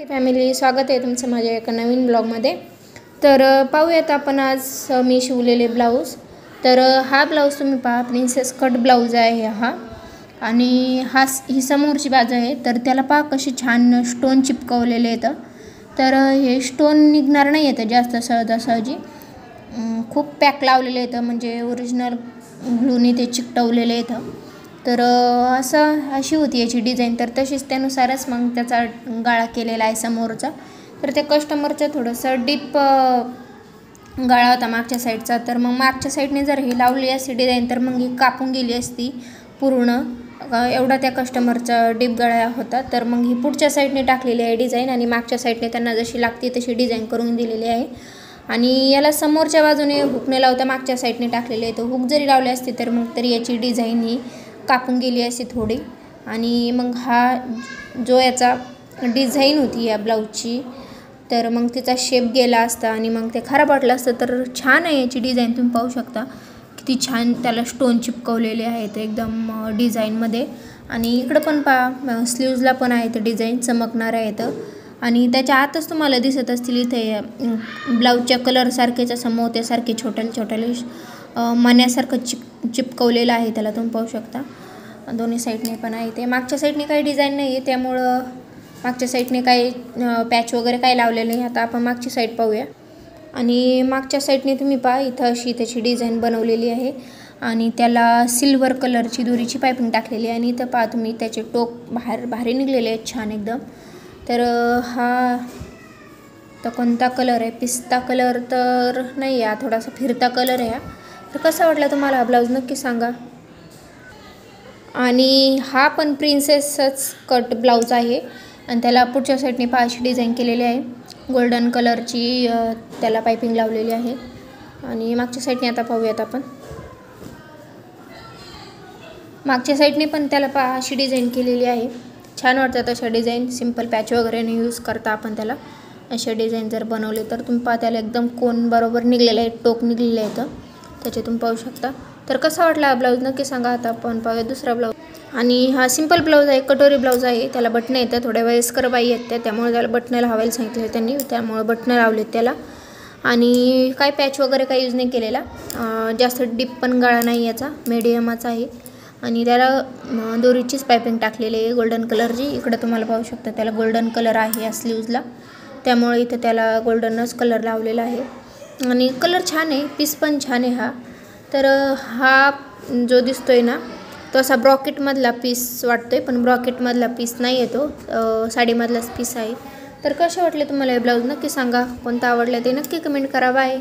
Family, स्वागत आहे तुमचं माझ्या एका नवीन ब्लॉगमध्ये। तर पाहूयात आपण आज मी शिवलेले ब्लाऊज। तर हा ब्लाऊज तुम्ही पहा, प्रिन्सेस कट ब्लाऊज आहे हा, आणि ही समोरची बाजू आहे। तर त्याला पहा कशी छान स्टोन चिपकवलेले आहेत। तर हे स्टोन निघणार नाही आहेत जास्त सहजासहजी, खूप पॅक लावलेले आहेत, म्हणजे ओरिजिनल ग्लूने ते चिकटवलेले आहेत। तर अशी होती याची डिझाइन। तर तशीच त्यानुसारच मग त्याचा गाळा केलेला आहे समोरचा। तर त्या कस्टमरचं थोडंसं डीप गाळा होता मागच्या साईडचा। तर मग मागच्या साईडने जर ही लावली असती डिझाइन तर मग ही कापून गेली असती पूर्ण, एवढा त्या कस्टमरचा डीप गळा होता। तर मग ही पुढच्या साईडने टाकलेली आहे डिझाइन, आणि मागच्या साईडने त्यांना जशी लागते तशी डिझाइन करून दिलेली आहे। आणि याला समोरच्या बाजूने हुक न लावता मागच्या साईडने टाकलेले आहे। तर हुक जरी लावले असते तर मग तरी याची डिझाइन ही कापून गेली अशी थोडी। आणि मग हा जो याचा डिझाइन होती या ब्लाऊजची, तर मग तिचा शेप गेला असता आणि मग ते खराब वाटलं असतं। तर छान आहे याची डिझाइन, तुम्ही पाहू शकता किती छान त्याला स्टोन चिपकवलेले आहेत एकदम डिझाइनमध्ये। आणि इकडं पण पहा, स्लीव्जला पण आहे ते डिझाइन चमकणार आहेत, आणि त्याच्या आतच तुम्हाला दिसत असतील इथे ब्लाऊजच्या कलरसारखेच असं मोत्यासारखे छोटे छोटे मण्यासारखं चिपकवलेलं आहे त्याला, तुम्ही पाहू शकता। दोन्ही साईडने पण आहे ते। मागच्या साईडने काही डिझाइन नाही आहे, त्यामुळं मागच्या साईडने काही पॅच वगैरे काही लावलेलं नाही। आता आपण मागची साईड पाहूया। आणि मागच्या साईडने तुम्ही पहा, इथं अशी त्याची डिझाइन बनवलेली आहे, आणि त्याला सिल्वर कलरची दोरीची पायपिंग टाकलेली आहे। आणि इथं पहा तुम्ही त्याचे टोक बाहेर निघलेले आहेत छान एकदम। तर हा तर कोणता कलर आहे? पिस्ता कलर तर नाही आहे, थोडासा फिरता कलर आहे। तर कसा वाटला तुम्हाला हा ब्लाऊज नक्की सांगा। आणि हा पण प्रिन्सेसच कट ब्लाऊज आहे, आणि त्याला पुढच्या साईडने पहा अशी डिझाइन केलेली आहे, गोल्डन कलरची त्याला पायपिंग लावलेली आहे। आणि मागच्या साईडने आता पाहूयात आपण। मागच्या साईडने पण त्याला पहा अशी डिझाइन केलेली आहे, छान वाटतात अशा डिझाइन। सिंपल पॅच वगैरे नाही यूज करता आपण त्याला, अशा डिझाइन जर बनवले तर तुम्ही पहा त्याला एकदम कोन बरोबर निघलेलं आहे, टोक निघलेलं आहे त्याचे, तुम्ही पाहू शकता। तर कसा वाटला हा ब्लाऊज नक्की सांगा। आता आपण पाहूया दुसरा ब्लाऊज। आणि हा सिंपल ब्लाऊज आहे, कटोरी ब्लाऊज आहे, त्याला बटणं येतात, थोड्या वयस्कर बाई आहेत त्यामुळे त्याला बटणं लावायला सांगितले त्यांनी, त्यामुळे बटणं लावलेत त्याला। आणि काय पॅच वगैरे काही यूज नाही केलेला, जास्त डीप पण गळा नाही याचा, मीडियमच आहे। आणि त्याला दोरीचीच पायपिंग टाकलेली आहे गोल्डन कलरची। इकडं तुम्हाला पाहू शकता त्याला गोल्डन कलर आहे या स्लीव्जला, त्यामुळे इथं त्याला गोल्डनच कलर लावलेला आहे। आणि कलर छान आहे, पीस पण छान आहे हा। तर हा जो दिसतोय ना तो असा ब्रॉकेटमधला पीस वाटतोय, पण ब्रॉकेटमधला पीस नाही आहे तो, साडीमधलाच पीस आहे। तर कसे वाटले तुम्हाला हे ब्लाऊज नक्की सांगा, कोणता आवडला ते नक्की कमेंट करा। बाय।